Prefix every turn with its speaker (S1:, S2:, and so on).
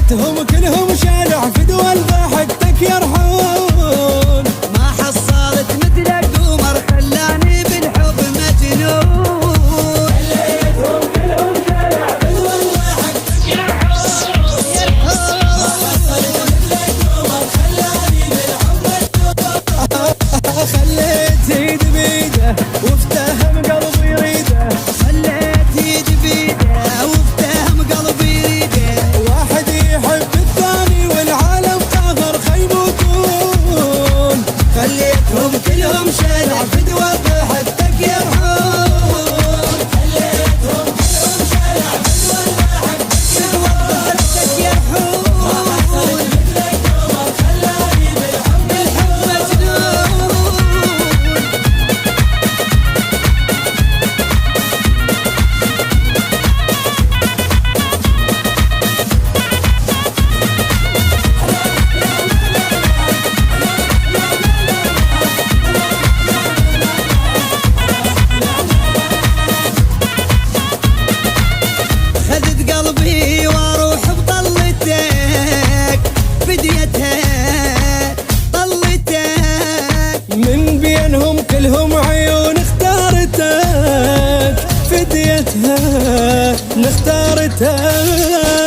S1: خليتهم كلهم شارع فدوى ضحكتك يرحون.
S2: ما حصلت مثلك قمر خلاني بالحب مجنون.
S1: خليتهم كلهم شارع فدوى ضحكتك يرحون. ما حصلت مثلك قمر خلاني بالحب مجنون. خليت ايد بيده وافتهم قلبي يريده.
S2: خليت ايد بيده وافتهم قلبي يريده.
S1: واحد يحب الثاني والعالم كافر خيموتون.
S2: خليتهم كلهم شارع فدوى ضحكتك يرحون.
S1: خليتهم كلهم شارع فدوى
S2: ضحكتك يرحون.
S1: ما حصلت مثلك قمر خلاني بالحب
S2: مجنون. خذت قلبي واروح بطلتك بديتها طلتك.
S1: من بينهم كلهم عيون اختارتك فديتها نختارتك.